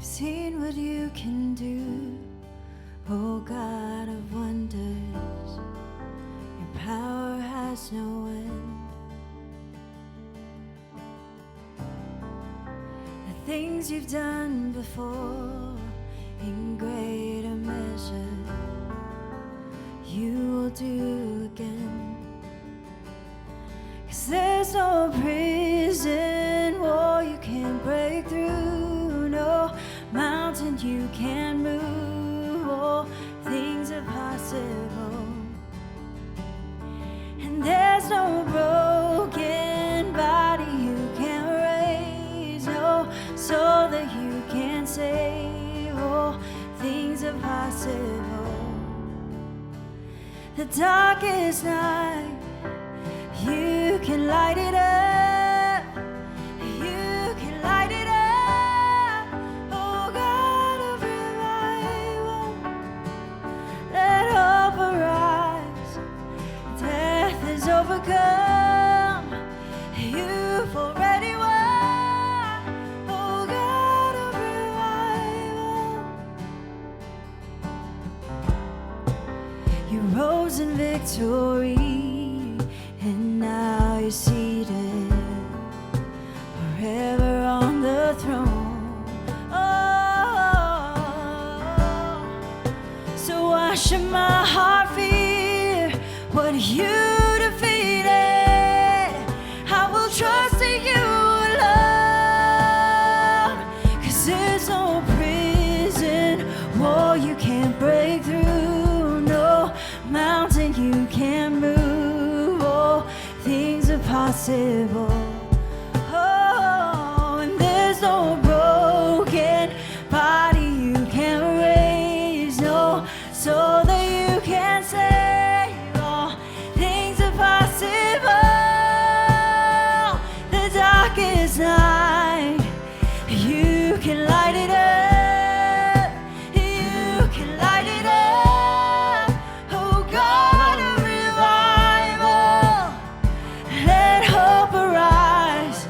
seen what you can do, oh God of wonders. Your power has no end. The things you've done before, in greater measure, you will do again. 'Cause there's no prison wall you can't break through, no mountain you can't move, all things are possible. And there's no broken body you can't raise, no soul that you can't save, all things are possible. The darkest night, you can light it up. You can light it up. Oh God of revival, let hope arise. Death is overcome. You've already won. Oh God of revival. You rose in victory, and now you're seated forever on the throne. Oh, so why should my heart fear what you defeated? I will trust in you alone. 'Cause there's no prison wall you can't break through, no mountain you can't move, all things are possible. Oh, and there's no broken body you can't raise, no soul that you can't save, all things are possible. The darkest night, you can light it up. You can light it up. Oh God of revival, let hope arise.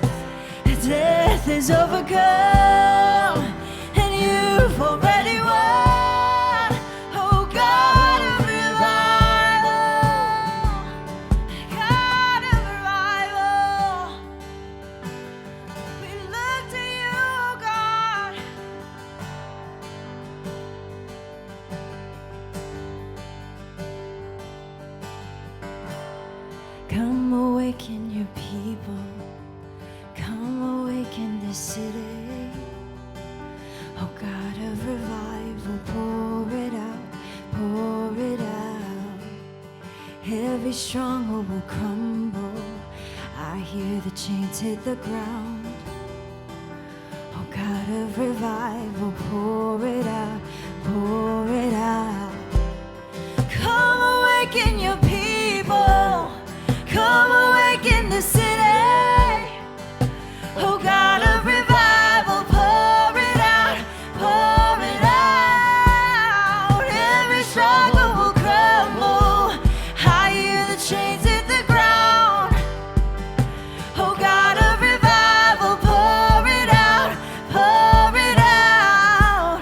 Death is overcome, and you've already won. Oh God of revival, God of revival, we look to you, oh God. Come awaken your people. Come awaken this city. Oh God of revival, pour it out, pour it out. Every stronghold will crumble. I hear the chains hit the ground. Oh God of revival, pour it out, pour it out. Come awaken your people. Come awaken the city. Oh God of revival, pour it out, pour it out. Every struggle will crumble. I hear the chains hit the ground. Oh God of revival, pour it out, pour it out.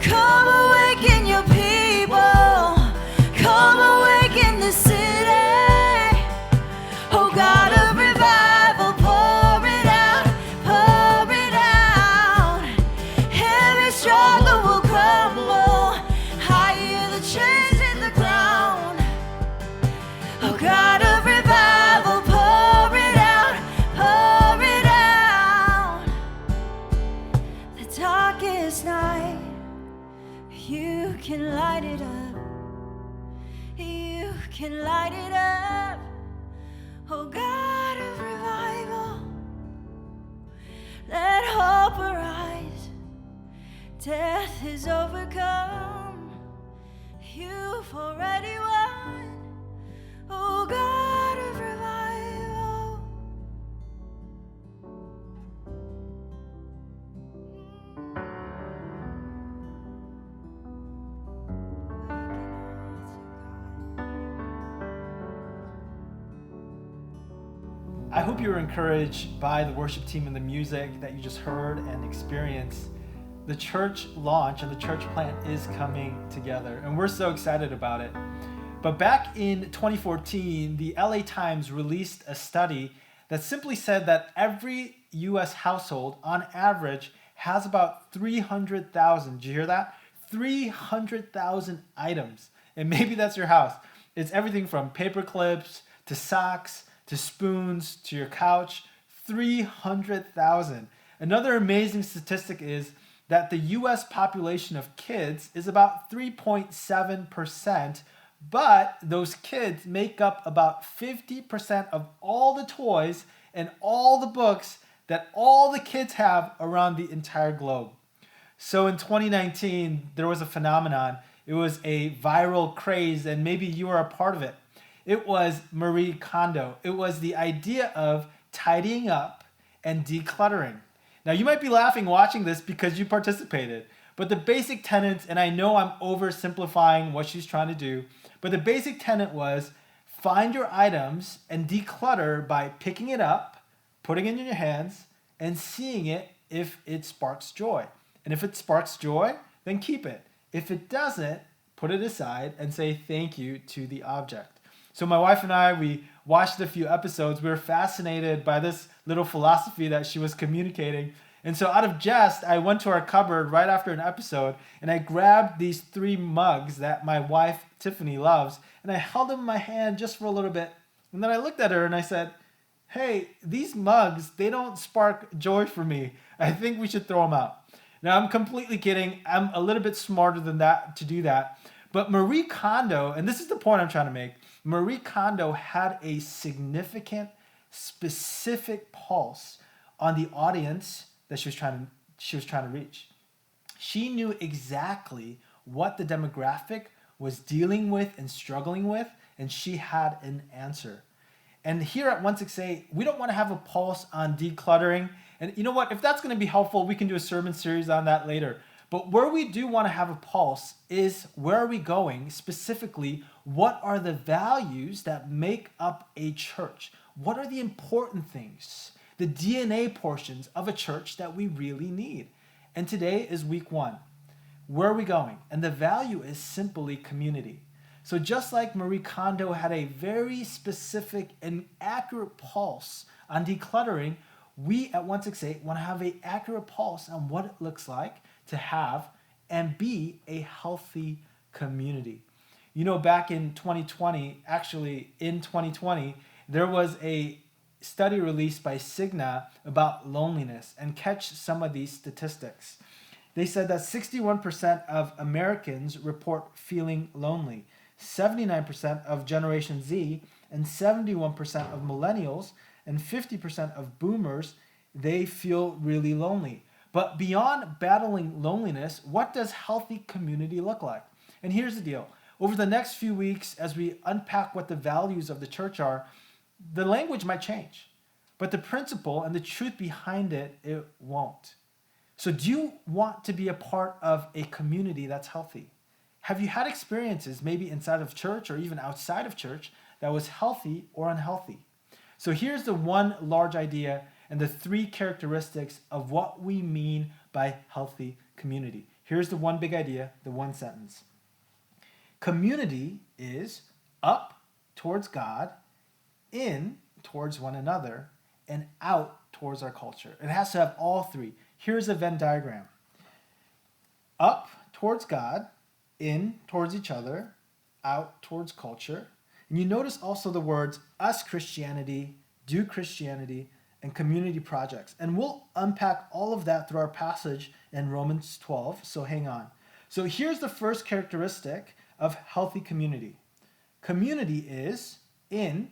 Come awaken your people. Come awaken the city. Oh God of revival, pour it out, pour it out. Every struggle will crumble. I hear the chains in the ground. Oh God of revival, pour it out, pour it out. The darkest night, you can light it up. You can light it up. Oh God of revival, let hope arise. Death is overcome. You've already won. Oh God of revival. I hope you were encouraged by the worship team and the music that you just heard and experienced. the church launch and the church plant is coming together, and we're so excited about it. But back in 2014, the LA Times released a study that simply said that every US household, on average, has about 300,000. Did you hear that? 300,000 items. And maybe that's your house. It's everything from paper clips to socks to spoons to your couch. 300,000. Another amazing statistic is that the US population of kids is about 3.7%, but those kids make up about 50% of all the toys and all the books that all the kids have around the entire globe. So in 2019, there was a phenomenon. It was a viral craze, and maybe you were a part of it. It was Marie Kondo. It was the idea of tidying up and decluttering. Now, you might be laughing watching this because you participated, but the basic tenets, and I know I'm oversimplifying what she's trying to do, but the basic tenet was find your items and declutter by picking it up, putting it in your hands, and seeing it if it sparks joy. And if it sparks joy, then keep it. If it doesn't, put it aside and say thank you to the object. So my wife and I, we watched a few episodes. We were fascinated by this little philosophy that she was communicating. And so out of jest, I went to our cupboard right after an episode and I grabbed these 3 mugs that my wife, Tiffany, loves. And I held them in my hand just for a little bit. And then I looked at her and I said, hey, these mugs, they don't spark joy for me. I think we should throw them out. Now, I'm completely kidding. I'm a little bit smarter than that to do that. But Marie Kondo, and this is the point I'm trying to make, Marie Kondo had a significant, specific pulse on the audience that she was trying to reach. She knew exactly what the demographic was dealing with and struggling with, and she had an answer. And here at 168, we don't want to have a pulse on decluttering. And you know what? If that's going to be helpful, we can do a sermon series on that later. But where we do want to have a pulse is where are we going? Specifically, what are the values that make up a church? What are the important things, the DNA portions of a church that we really need? And today is week 1. Where are we going? And the value is simply community. So just like Marie Kondo had a very specific and accurate pulse on decluttering, we at 168 want to have an accurate pulse on what it looks like to have and be a healthy community. You know, back in 2020, there was a study released by Cigna about loneliness, and catch some of these statistics. They said that 61% of Americans report feeling lonely. 79% of Generation Z and 71% of millennials and 50% of boomers, they feel really lonely. But beyond battling loneliness, what does healthy community look like? And here's the deal. Over the next few weeks, as we unpack what the values of the church are, the language might change. But the principle and the truth behind it, it won't. So do you want to be a part of a community that's healthy? Have you had experiences, maybe inside of church or even outside of church, that was healthy or unhealthy? So here's the one large idea and the 3 characteristics of what we mean by healthy community. Here's the one big idea, the one sentence. Community is up towards God, in towards one another, and out towards our culture. It has to have all 3. Here's a Venn diagram. Up towards God, in towards each other, out towards culture. And you notice also the words us Christianity, do Christianity, and community projects. And we'll unpack all of that through our passage in Romans 12, so hang on. So here's the first characteristic of healthy community. Community is in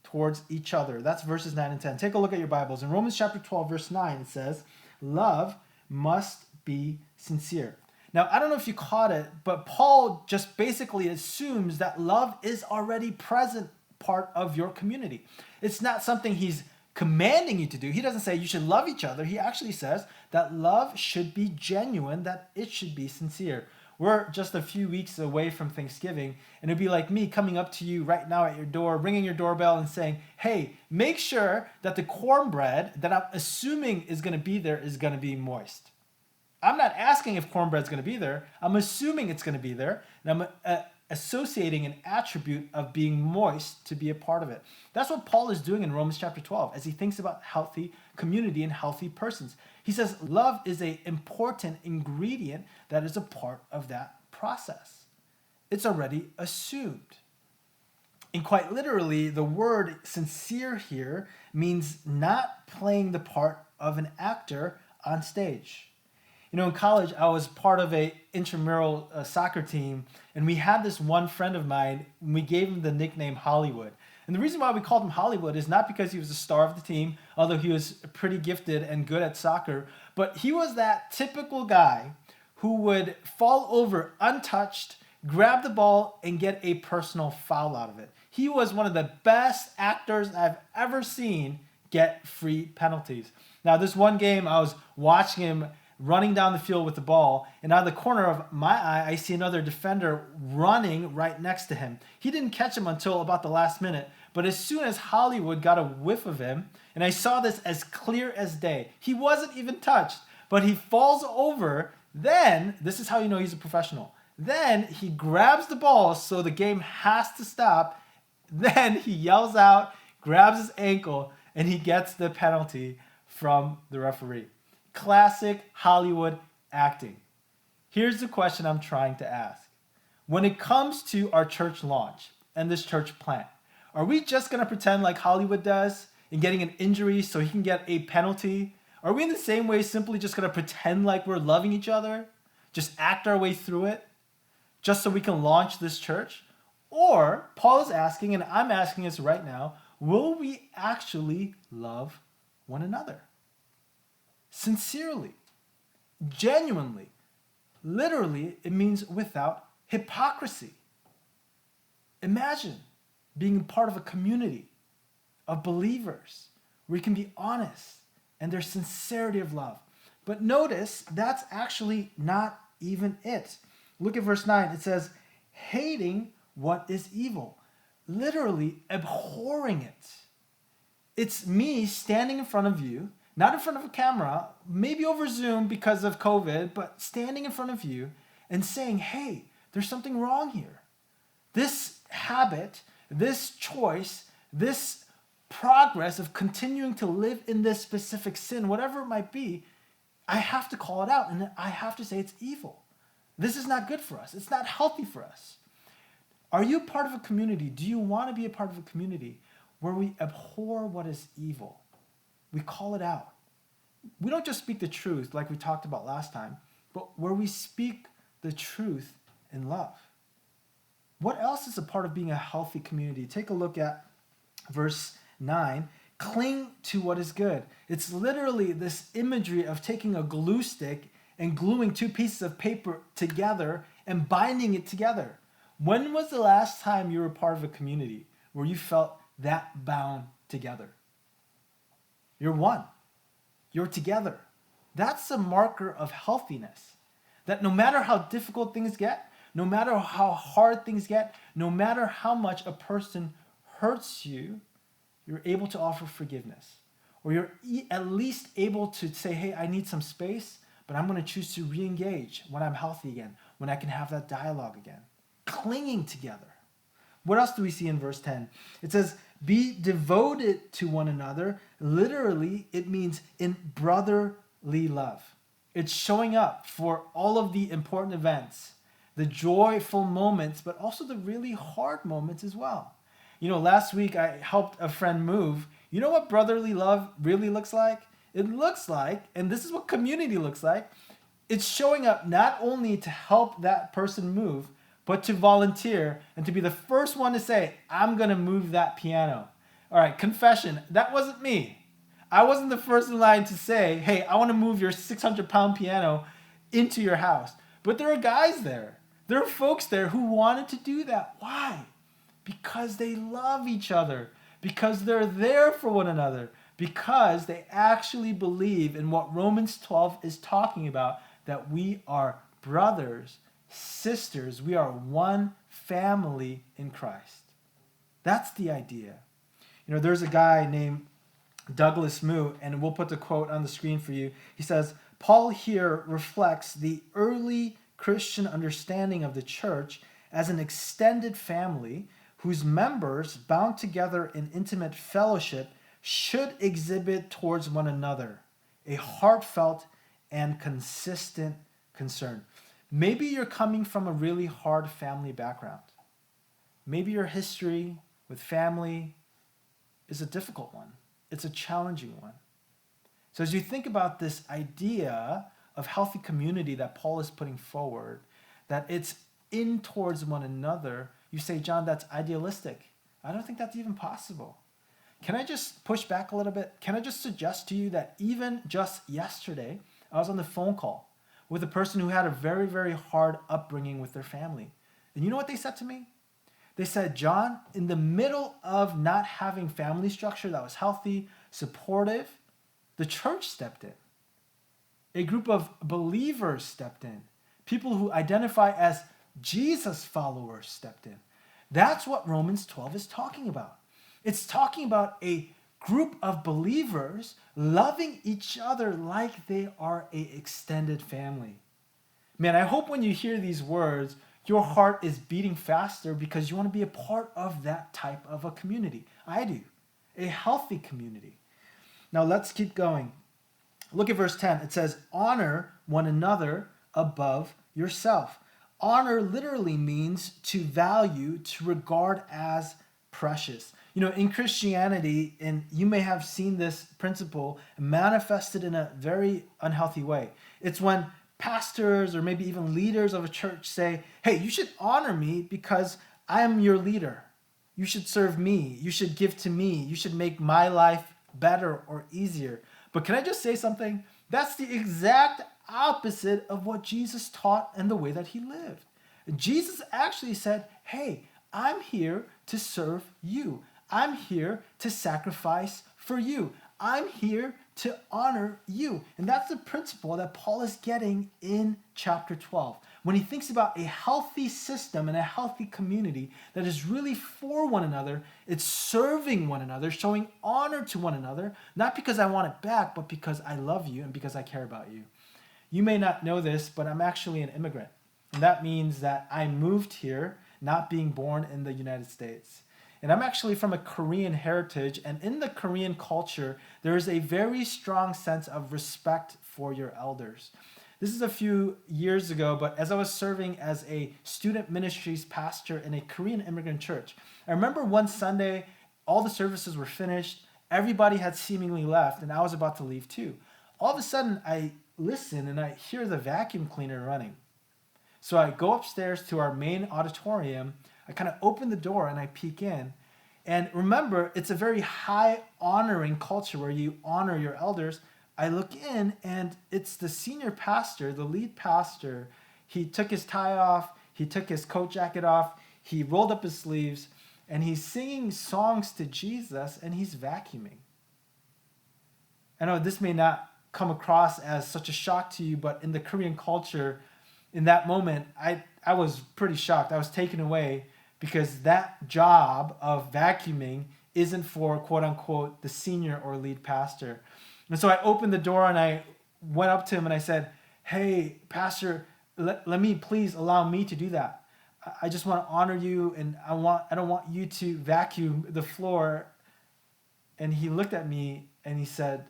towards each other. That's verses 9 and 10. Take a look at your Bibles. In Romans chapter 12, verse 9, it says, love must be sincere. Now, I don't know if you caught it, but Paul just basically assumes that love is already present part of your community. It's not something he's commanding you to do. He doesn't say you should love each other. He actually says that love should be genuine, that it should be sincere. We're just a few weeks away from Thanksgiving, and it'd be like me coming up to you right now at your door, ringing your doorbell and saying, hey, make sure that the cornbread that I'm assuming is going to be there is going to be moist. I'm not asking asking if cornbread's going to be there. I'm assuming it's going to be there. And I'm associating an attribute of being moist to be a part of it. That's what Paul is doing in Romans chapter 12 as he thinks about healthy community and healthy persons. He says love is an important ingredient that is a part of that process. It's already assumed. And quite literally, the word sincere here means not playing the part of an actor on stage. In college, I was part of a intramural soccer team, and we had this one friend of mine, and we gave him the nickname Hollywood. And the reason why we called him Hollywood is not because he was the star of the team, although he was pretty gifted and good at soccer, but he was that typical guy who would fall over untouched, grab the ball, and get a personal foul out of it. He was one of the best actors I've ever seen get free penalties. Now, this one game, I was watching him running down the field with the ball, and out of the corner of my eye, I see another defender running right next to him. He didn't catch him until about the last minute, but as soon as Hollywood got a whiff of him, and I saw this as clear as day, he wasn't even touched, but he falls over. Then, this is how you know he's a professional. Then he grabs the ball, so the game has to stop. Then he yells out, grabs his ankle, and he gets the penalty from the referee. Classic Hollywood acting. Here's the question I'm trying to ask. When it comes to our church launch and this church plant, are we just going to pretend like Hollywood does in getting an injury so he can get a penalty? Are we in the same way simply just going to pretend like we're loving each other? Just act our way through it? Just so we can launch this church? Or Paul is asking, and I'm asking us right now, will we actually love one another? Sincerely, genuinely, literally, it means without hypocrisy. Imagine being part of a community of believers where you can be honest and there's sincerity of love. But notice that's actually not even it. Look at verse 9. It says, hating what is evil, literally abhorring it. It's me standing in front of you, not in front of a camera, maybe over Zoom because of COVID, but standing in front of you and saying, hey, there's something wrong here. This habit, this choice, this progress of continuing to live in this specific sin, whatever it might be, I have to call it out and I have to say it's evil. This is not good for us. It's not healthy for us. Are you part of a community? Do you want to be a part of a community where we abhor what is evil? We call it out. We don't just speak the truth like we talked about last time, but where we speak the truth in love. What else is a part of being a healthy community? Take a look at verse 9. Cling to what is good. It's literally this imagery of taking a glue stick and gluing two pieces of paper together and binding it together. When was the last time you were part of a community where you felt that bound together? You're one. You're together. That's a marker of healthiness. That no matter how difficult things get, no matter how hard things get, no matter how much a person hurts you, you're able to offer forgiveness. Or you're at least able to say, hey, I need some space, but I'm going to choose to re-engage when I'm healthy again, when I can have that dialogue again. Clinging together. What else do we see in verse 10? It says, be devoted to one another. Literally, it means in brotherly love. It's showing up for all of the important events, the joyful moments, but also the really hard moments as well. Last week I helped a friend move. You know what brotherly love really looks like? It looks like, and this is what community looks like, it's showing up not only to help that person move, but to volunteer and to be the first one to say, I'm going to move that piano. All right, confession, that wasn't me. I wasn't the first in line to say, hey, I want to move your 600-pound piano into your house. But there are guys there. There are folks there who wanted to do that. Why? Because they love each other. Because they're there for one another. Because they actually believe in what Romans 12 is talking about, that we are brothers, sisters, we are one family in Christ. That's the idea. There's a guy named Douglas Moo, and we'll put the quote on the screen for you. He says, Paul here reflects the early Christian understanding of the church as an extended family whose members, bound together in intimate fellowship, should exhibit towards one another a heartfelt and consistent concern. Maybe you're coming from a really hard family background. Maybe your history with family is a difficult one. It's a challenging one. So as you think about this idea of healthy community that Paul is putting forward, that it's in towards one another, you say, John, that's idealistic. I don't think that's even possible. Can I just push back a little bit? Can I just suggest to you that even just yesterday, I was on the phone call with a person who had a very, very hard upbringing with their family. And you know what they said to me? They said, John, in the middle of not having family structure that was healthy, supportive, the church stepped in. A group of believers stepped in. People who identify as Jesus followers stepped in. That's what Romans 12 is talking about. It's talking about a group of believers loving each other like they are an extended family. Man, I hope when you hear these words, your heart is beating faster because you want to be a part of that type of a community. I do. A healthy community. Now let's keep going. Look at verse 10. It says, honor one another above yourself. Honor literally means to value, to regard as precious. You know, in Christianity, and you may have seen this principle manifested in a very unhealthy way. It's when pastors or maybe even leaders of a church say, hey, you should honor me because I am your leader. You should serve me. You should give to me. You should make my life better or easier. But can I just say something? That's the exact opposite of what Jesus taught and the way that he lived. Jesus actually said, hey, I'm here to serve you. I'm here to sacrifice for you. I'm here to honor you. And that's the principle that Paul is getting in chapter 12. When he thinks about a healthy system and a healthy community that is really for one another, it's serving one another, showing honor to one another, not because I want it back, but because I love you and because I care about you. You may not know this, but I'm actually an immigrant. And that means that I moved here, not being born in the United States. And I'm actually from a Korean heritage, and in the Korean culture, there is a very strong sense of respect for your elders. This is a few years ago, but as I was serving as a student ministries pastor in a Korean immigrant church, I remember one Sunday, all the services were finished, everybody had seemingly left, and I was about to leave too. All of a sudden, I listen and I hear the vacuum cleaner running. So I go upstairs to our main auditorium, I kind of open the door and I peek in. And remember, it's a very high honoring culture where you honor your elders. I look in and it's the senior pastor, the lead pastor. He took his tie off, he took his coat jacket off, he rolled up his sleeves, and he's singing songs to Jesus and he's vacuuming. I know this may not come across as such a shock to you, but in the Korean culture, in that moment, I was pretty shocked. I was taken away because that job of vacuuming isn't for quote unquote the senior or lead pastor. And so I opened the door and I went up to him and I said, hey, pastor, let me please allow me to do that. I just want to honor you and I don't want you to vacuum the floor. And he looked at me and he said,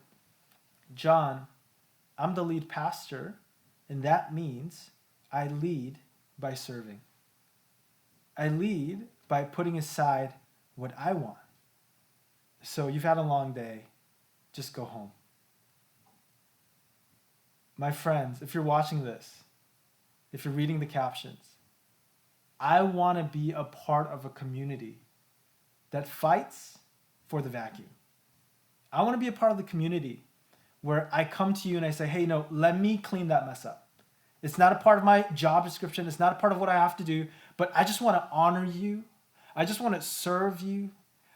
John, I'm the lead pastor, and that means I lead by serving. I lead by putting aside what I want. So you've had a long day. Just go home. My friends, if you're watching this, if you're reading the captions, I want to be a part of a community that fights for the vacuum. I want to be a part of the community where I come to you and I say, hey, no, let me clean that mess up. It's not a part of my job description. It's not a part of what I have to do, but I just want to honor you. I just want to serve you.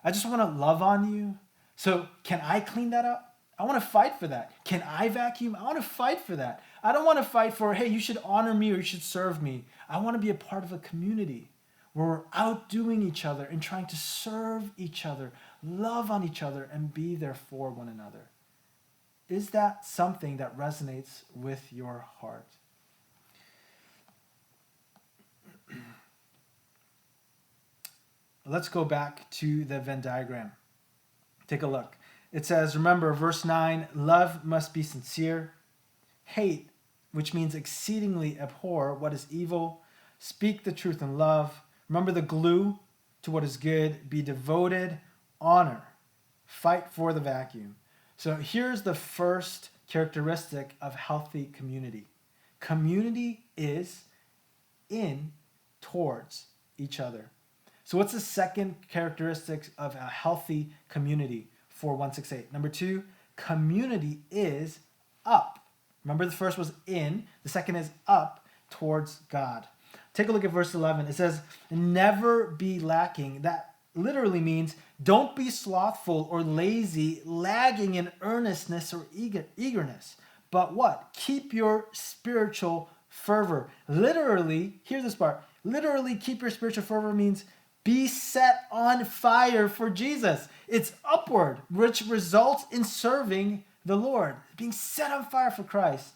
I just want to love on you. So can I clean that up? I want to fight for that. Can I vacuum? I want to fight for that. I don't want to fight for, hey, you should honor me or you should serve me. I want to be a part of a community where we're outdoing each other and trying to serve each other, love on each other, and be there for one another. Is that something that resonates with your heart? Let's go back to the Venn diagram. Take a look. It says, remember, verse 9, love must be sincere. Hate, which means exceedingly abhor what is evil. Speak the truth in love. Remember the glue to what is good. Be devoted. Honor. Fight for the vacuum. So here's the first characteristic of healthy community. Community is in towards each other. So what's the second characteristic of a healthy community for 168? Number 2, community is up. Remember, the first was in, the second is up towards God. Take a look at verse 11. It says, never be lacking. That literally means don't be slothful or lazy, lagging in earnestness or eagerness. But what? Keep your spiritual fervor. Literally, here's this part. Literally, keep your spiritual fervor means be set on fire for Jesus. It's upward, which results in serving the Lord, being set on fire for Christ.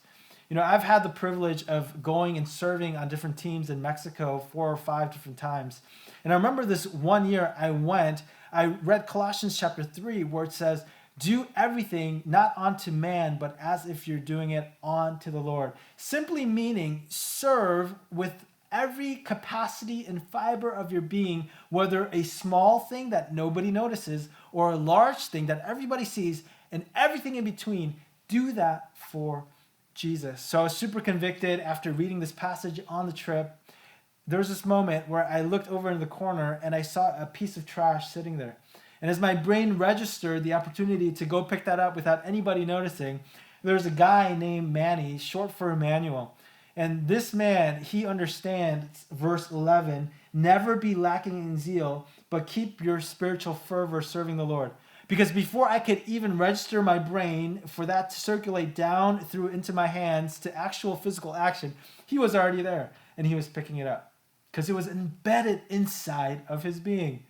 You know, I've had the privilege of going and serving on different teams in Mexico 4 or 5 different times. And I remember this one year I read Colossians chapter 3, where it says, do everything not unto man, but as if you're doing it unto the Lord. Simply meaning serve with every capacity and fiber of your being, whether a small thing that nobody notices or a large thing that everybody sees, and everything in between. Do that for Jesus. So I was super convicted after reading this passage on the trip. There was this moment where I looked over in the corner and I saw a piece of trash sitting there. And as my brain registered the opportunity to go pick that up without anybody noticing, there's a guy named Manny, short for Emmanuel. And this man, he understands verse 11, never be lacking in zeal, but keep your spiritual fervor serving the Lord. Because before I could even register my brain for that to circulate down through into my hands to actual physical action, he was already there and he was picking it up because it was embedded inside of his being.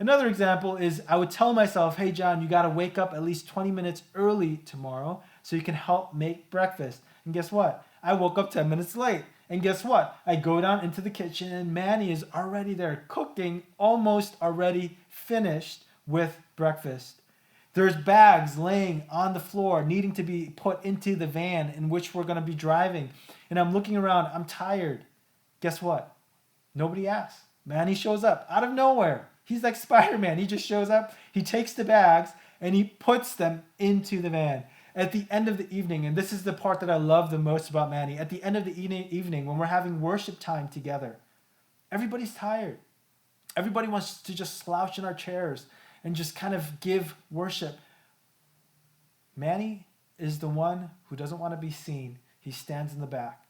Another example is I would tell myself, hey, John, you got to wake up at least 20 minutes early tomorrow so you can help make breakfast. And guess what? I woke up 10 minutes late. And guess what? I go down into the kitchen and Manny is already there cooking, almost already finished with breakfast. There's bags laying on the floor needing to be put into the van in which we're going to be driving. And I'm looking around. I'm tired. Guess what? Nobody asks. Manny shows up out of nowhere. He's like Spider-Man. He just shows up. He takes the bags and he puts them into the van. At the end of the evening, and this is the part that I love the most about Manny, at the end of the evening when we're having worship time together, everybody's tired. Everybody wants to just slouch in our chairs and just kind of give worship. Manny is the one who doesn't want to be seen. He stands in the back,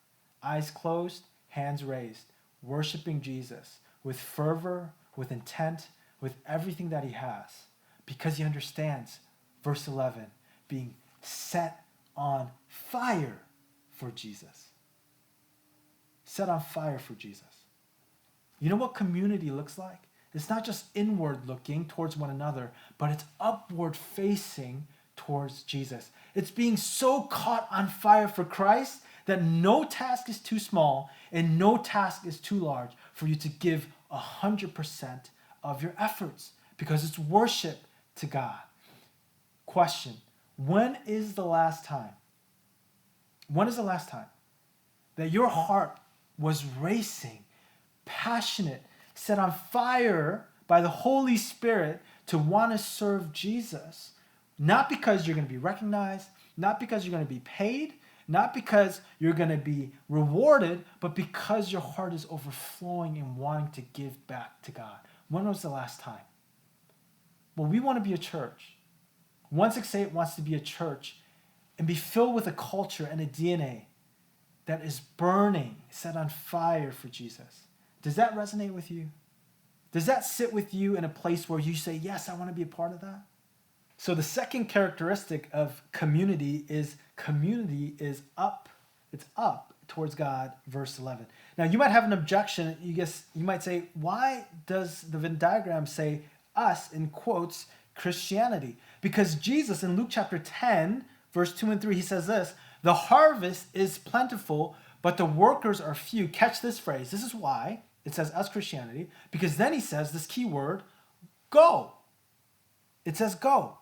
eyes closed, hands raised, worshiping Jesus with fervor, with intent, with everything that he has, because he understands, verse 11, being set on fire for Jesus. Set on fire for Jesus. You know what community looks like? It's not just inward looking towards one another, but it's upward facing towards Jesus. It's being so caught on fire for Christ that no task is too small and no task is too large for you to give 100% of your efforts, because it's worship to God. Question: when is the last time? When is the last time that your heart was racing, passionate, set on fire by the Holy Spirit to want to serve Jesus? Not because you're going to be recognized, not because you're going to be paid, not because you're going to be rewarded, but because your heart is overflowing and wanting to give back to God. When was the last time? Well, we want to be a church. 168 wants to be a church and be filled with a culture and a DNA that is burning, set on fire for Jesus. Does that resonate with you? Does that sit with you in a place where you say, yes, I want to be a part of that? So the second characteristic of community is up. It's up towards God, verse 11. Now, you might have an objection. You might say, why does the Venn diagram say us, in quotes, Christianity? Because Jesus in Luke chapter 10, verse 2 and 3, he says this: the harvest is plentiful, but the workers are few. Catch this phrase. This is why it says us Christianity, because then he says this key word, go. It says go.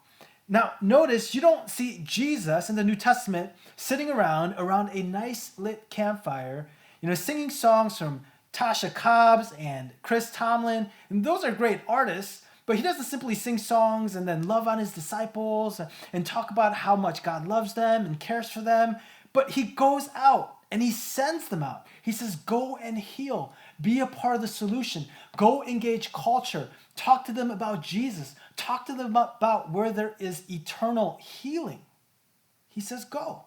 Now, notice you don't see Jesus in the New Testament sitting around a nice lit campfire, singing songs from Tasha Cobbs and Chris Tomlin. And those are great artists, but he doesn't simply sing songs and then love on his disciples and talk about how much God loves them and cares for them. But he goes out and he sends them out. He says, go and heal. Be a part of the solution. Go engage culture. Talk to them about Jesus. Talk to them about where there is eternal healing. He says, go.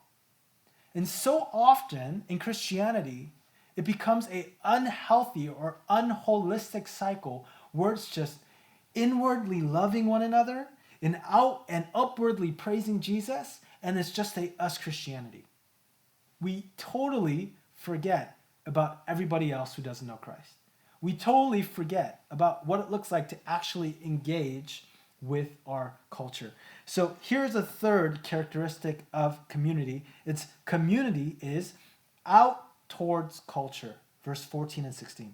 And so often in Christianity, it becomes an unhealthy or unholistic cycle where it's just inwardly loving one another and upwardly praising Jesus, and it's just a us Christianity. We totally forget about everybody else who doesn't know Christ. We totally forget about what it looks like to actually engage with our culture. So here's a third characteristic of community. It's community is out towards culture. Verse 14 and 16.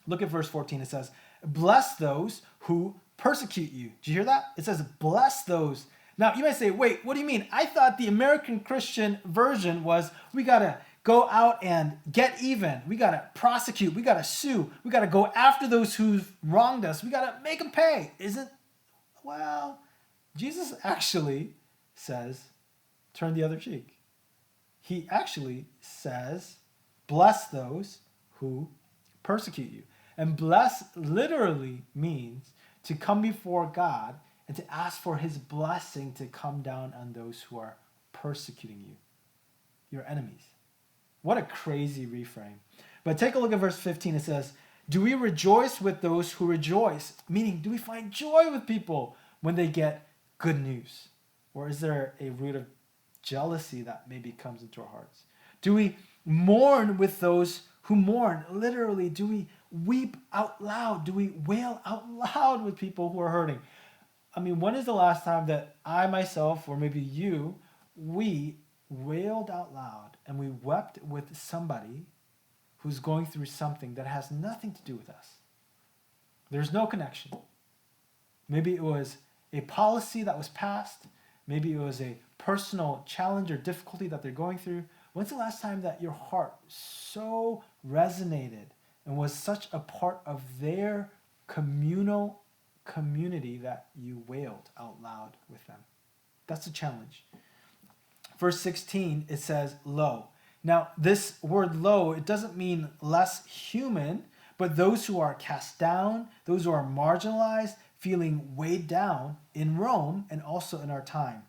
Look at verse 14. It says, bless those who persecute you. Did you hear that? It says, bless those. Now, you might say, wait, what do you mean? I thought the American Christian version was we got to go out and get even. We got to prosecute. We got to sue. We got to go after those who've wronged us. We got to make them pay. Well, Jesus actually says, turn the other cheek. He actually says, bless those who persecute you. And bless literally means to come before God and to ask for his blessing to come down on those who are persecuting you, your enemies. What a crazy reframe. But take a look at verse 15. It says, do we rejoice with those who rejoice? Meaning, do we find joy with people when they get good news? Or is there a root of jealousy that maybe comes into our hearts? Do we mourn with those who mourn? Literally, do we weep out loud? Do we wail out loud with people who are hurting? I mean, when is the last time that I myself, or maybe you, we wailed out loud and we wept with somebody who's going through something that has nothing to do with us? There's no connection. Maybe it was a policy that was passed. Maybe it was a personal challenge or difficulty that they're going through. When's the last time that your heart so resonated and was such a part of their communal community that you wailed out loud with them? That's a challenge. Verse 16, it says low. Now, this word low, it doesn't mean less human, but those who are cast down, those who are marginalized, feeling weighed down in Rome and also in our time.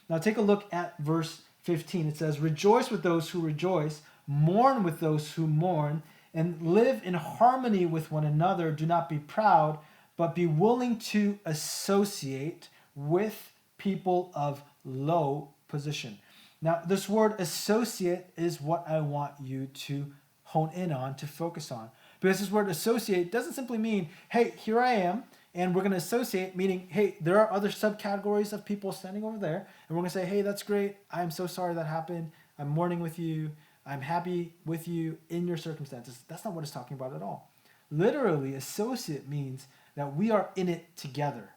Now, take a look at verse 15. It says, rejoice with those who rejoice, mourn with those who mourn, and live in harmony with one another. Do not be proud, but be willing to associate with people of low position. Now, this word associate is what I want you to hone in on, to focus on. Because this word associate doesn't simply mean, hey, here I am, and we're going to associate, meaning, hey, there are other subcategories of people standing over there, and we're going to say, hey, that's great. I'm so sorry that happened. I'm mourning with you. I'm happy with you in your circumstances. That's not what it's talking about at all. Literally, associate means that we are in it together,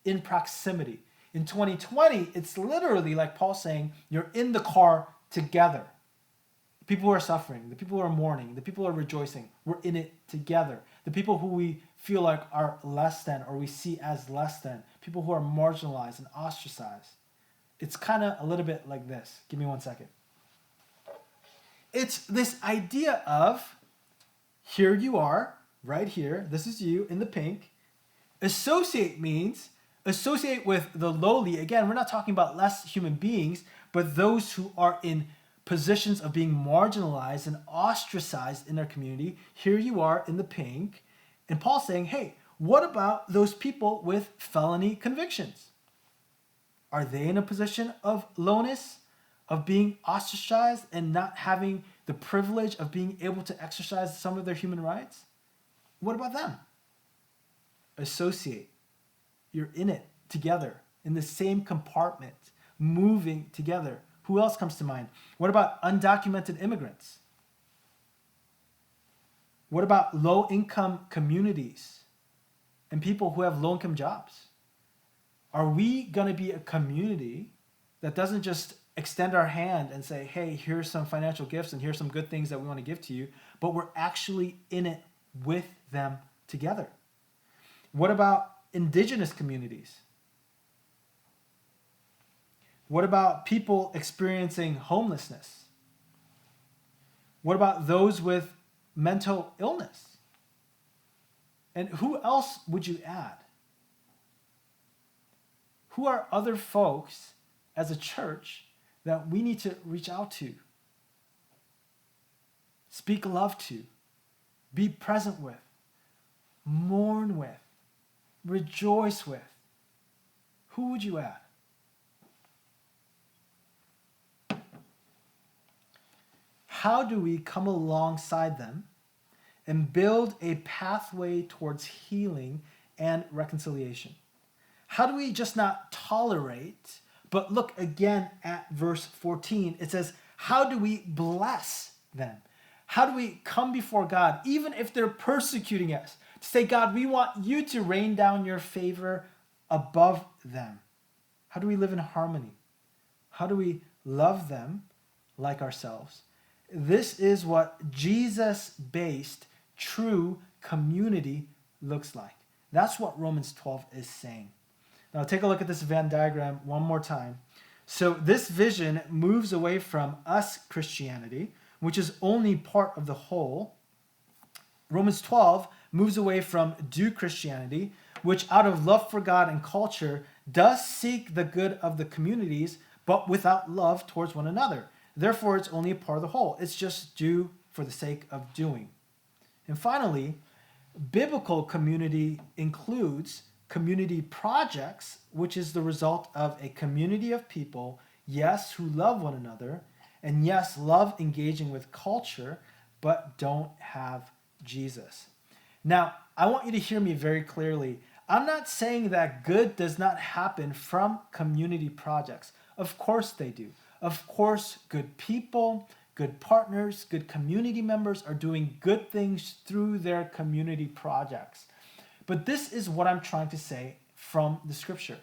in proximity. In 2020, it's literally like Paul saying, you're in the car together. The people who are suffering, the people who are mourning, the people who are rejoicing, we're in it together. The people who we feel like are less than, or we see as less than, people who are marginalized and ostracized. It's kind of a little bit like this. Give me 1 second. It's this idea of, here you are, right here, this is you in the pink. Associate means associate with the lowly. Again, we're not talking about less human beings, but those who are in positions of being marginalized and ostracized in our community. Here you are in the pink. And Paul's saying, hey, what about those people with felony convictions? Are they in a position of lowness, of being ostracized and not having the privilege of being able to exercise some of their human rights? What about them? Associate. You're in it together, in the same compartment, moving together. Who else comes to mind? What about undocumented immigrants? What about low-income communities and people who have low-income jobs? Are we going to be a community that doesn't just extend our hand and say, hey, here's some financial gifts and here's some good things that we want to give to you, but we're actually in it with them together? What about indigenous communities? What about people experiencing homelessness? What about those with mental illness? And who else would you add? Who are other folks as a church that we need to reach out to, speak love to, be present with, mourn with, rejoice with? Who would you add? How do we come alongside them and build a pathway towards healing and reconciliation? How do we just not tolerate, but look again at verse 14. It says, how do we bless them? How do we come before God, even if they're persecuting us, to say, God, we want you to rain down your favor above them? How do we live in harmony? How do we love them like ourselves? This is what Jesus-based true community looks like. That's what Romans 12 is saying. Now take a look at this Venn diagram one more time. So this vision moves away from us Christianity, which is only part of the whole. Romans 12 moves away from do Christianity, which out of love for God and culture does seek the good of the communities, but without love towards one another. Therefore, it's only a part of the whole. It's just do for the sake of doing. And finally, biblical community includes community projects, which is the result of a community of people, yes, who love one another, and yes, love engaging with culture, but don't have Jesus. Now, I want you to hear me very clearly. I'm not saying that good does not happen from community projects. Of course they do. Of course, good people, good partners, good community members are doing good things through their community projects. But this is what I'm trying to say from the scripture.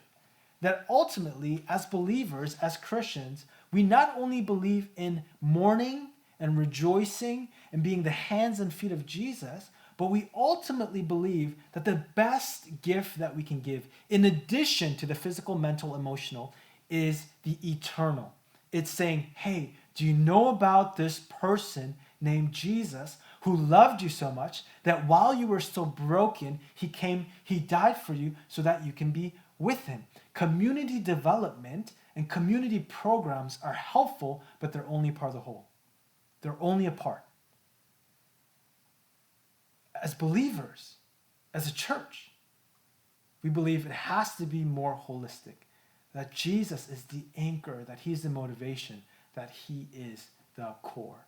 That ultimately, as believers, as Christians, we not only believe in mourning and rejoicing and being the hands and feet of Jesus, but we ultimately believe that the best gift that we can give, in addition to the physical, mental, emotional, is the eternal. It's saying, hey, do you know about this person named Jesus who loved you so much that while you were still broken, he came, he died for you so that you can be with him. Community development and community programs are helpful, but they're only part of the whole. They're only a part. As believers, as a church, we believe it has to be more holistic. That Jesus is the anchor, that he's the motivation, that he is the core.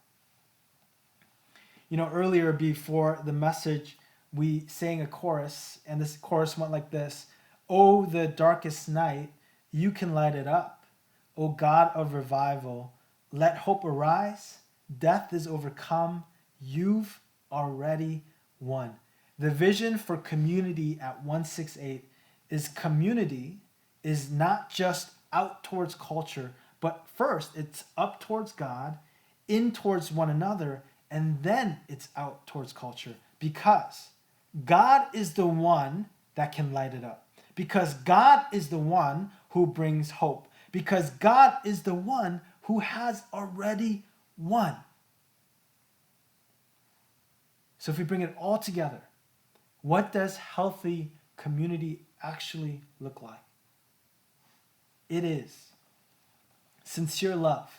You know, earlier before the message, we sang a chorus, and this chorus went like this. Oh, the darkest night, you can light it up. O God of revival, let hope arise. Death is overcome. You've already won. The vision for community at 168 is community is not just out towards culture, but first it's up towards God, in towards one another, and then it's out towards culture, because God is the one that can light it up, because God is the one who brings hope, because God is the one who has already won. So if we bring it all together, what does healthy community actually look like? It is sincere love,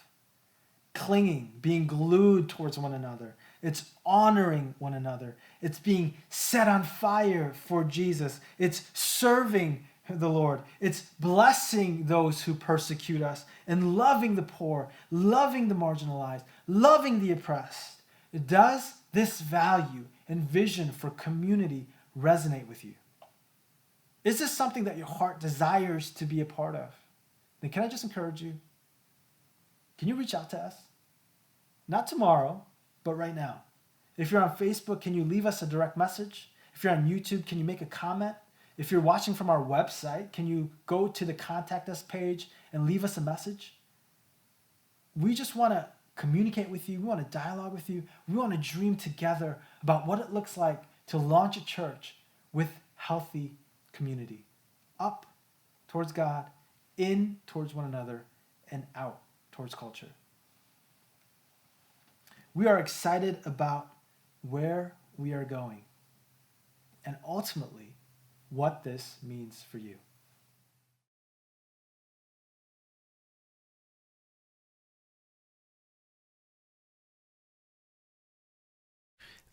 clinging, being glued towards one another. It's honoring one another. It's being set on fire for Jesus. It's serving the Lord. It's blessing those who persecute us and loving the poor, loving the marginalized, loving the oppressed. Does this value and vision for community resonate with you? Is this something that your heart desires to be a part of? Then can I just encourage you? can you reach out to us? Not tomorrow, but right now. If you're on Facebook, can you leave us a direct message? If you're on YouTube, can you make a comment? If you're watching from our website, can you go to the Contact Us page and leave us a message? We just want to communicate with you. We want to dialogue with you. We want to dream together about what it looks like to launch a church with healthy community. Up towards God, in towards one another, and out towards culture. We are excited about where we are going and ultimately what this means for you.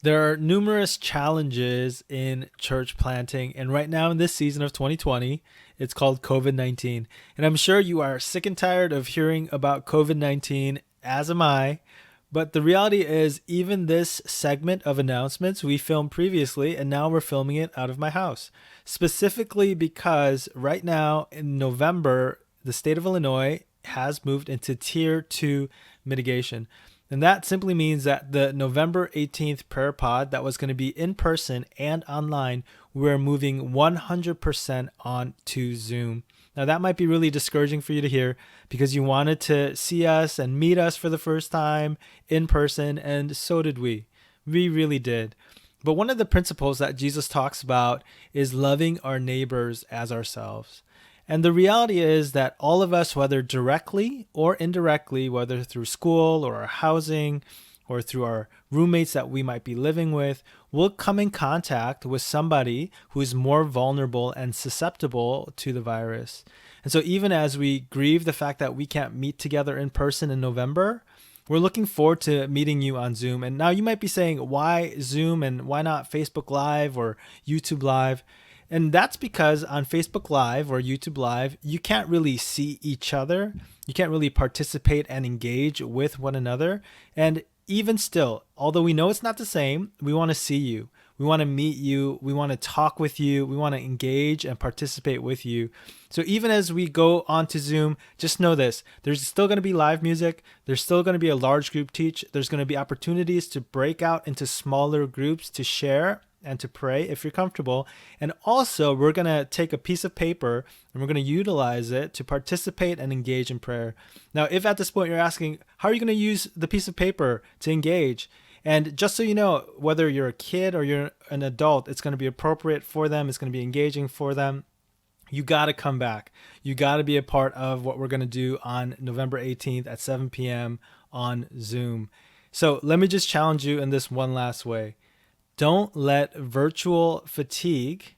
There are numerous challenges in church planting, and right now in this season of 2020, it's called COVID-19. And I'm sure you are sick and tired of hearing about COVID-19, as am I. But the reality is, even this segment of announcements we filmed previously, and now we're filming it out of my house. Specifically because right now in November, the state of Illinois has moved into Tier 2 mitigation. And that simply means that the November 18th prayer pod that was going to be in person and online, we're moving 100% on to Zoom. Now that might be really discouraging for you to hear because you wanted to see us and meet us for the first time in person, and so did we. We really did. But one of the principles that Jesus talks about is loving our neighbors as ourselves. And the reality is that all of us, whether directly or indirectly, whether through school or our housing or through our roommates that we might be living with, will come in contact with somebody who is more vulnerable and susceptible to the virus. And so even as we grieve the fact that we can't meet together in person in November, we're looking forward to meeting you on Zoom. And now you might be saying, why Zoom and why not Facebook Live or YouTube Live? And that's because on Facebook Live or YouTube Live, you can't really see each other. You can't really participate and engage with one another. And even still, although we know it's not the same, we want to see you. We want to meet you. We want to talk with you. We want to engage and participate with you. So even as we go onto Zoom, just know this. There's still going to be live music. There's still going to be a large group teach. There's going to be opportunities to break out into smaller groups to share and to pray if you're comfortable. And also, we're going to take a piece of paper and we're going to utilize it to participate and engage in prayer. Now, if at this point you're asking, how are you going to use the piece of paper to engage? And just so you know, whether you're a kid or you're an adult, it's going to be appropriate for them. It's going to be engaging for them. You got to come back. You got to be a part of what we're going to do on November 18th at 7 p.m. on Zoom. So let me just challenge you in this one last way. Don't let virtual fatigue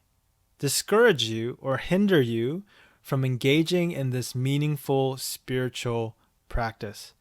discourage you or hinder you from engaging in this meaningful spiritual practice.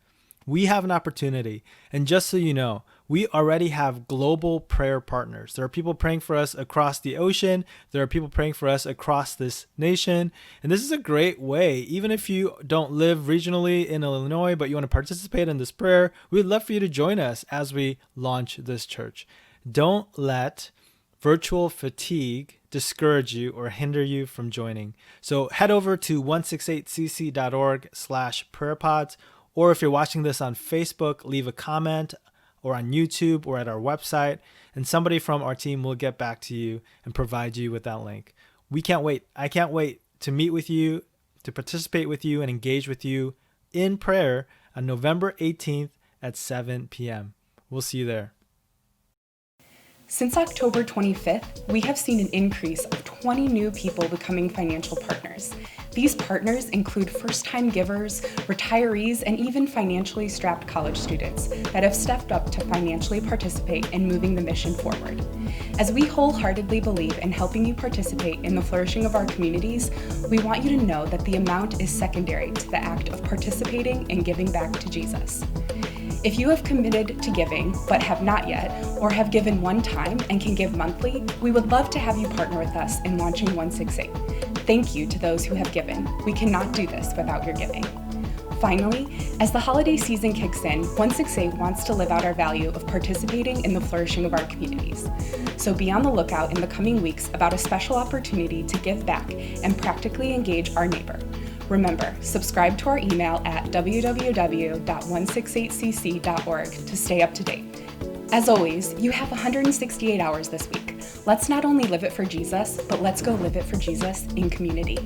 We have an opportunity. And just so you know, we already have global prayer partners. There are people praying for us across the ocean. There are people praying for us across this nation. And this is a great way, even if you don't live regionally in Illinois, but you want to participate in this prayer, we'd love for you to join us as we launch this church. Don't let virtual fatigue discourage you or hinder you from joining. So head over to 168cc.org/prayerpods, or if you're watching this on Facebook, leave a comment, or on YouTube or at our website, and somebody from our team will get back to you and provide you with that link. We can't wait. I can't wait to meet with you, to participate with you, and engage with you in prayer on November 18th at 7 p.m. We'll see you there. Since October 25th, we have seen an increase of 20 new people becoming financial partners. These partners include first-time givers, retirees, and even financially strapped college students that have stepped up to financially participate in moving the mission forward. As we wholeheartedly believe in helping you participate in the flourishing of our communities, we want you to know that the amount is secondary to the act of participating and giving back to Jesus. If you have committed to giving but have not yet, or have given one time and can give monthly, we would love to have you partner with us in launching 168. Thank you to those who have given. We cannot do this without your giving. Finally, as the holiday season kicks in, 168 wants to live out our value of participating in the flourishing of our communities. So be on the lookout in the coming weeks about a special opportunity to give back and practically engage our neighbor. Remember, subscribe to our email at www.168cc.org to stay up to date. As always, you have 168 hours this week. Let's not only live it for Jesus, but let's go live it for Jesus in community.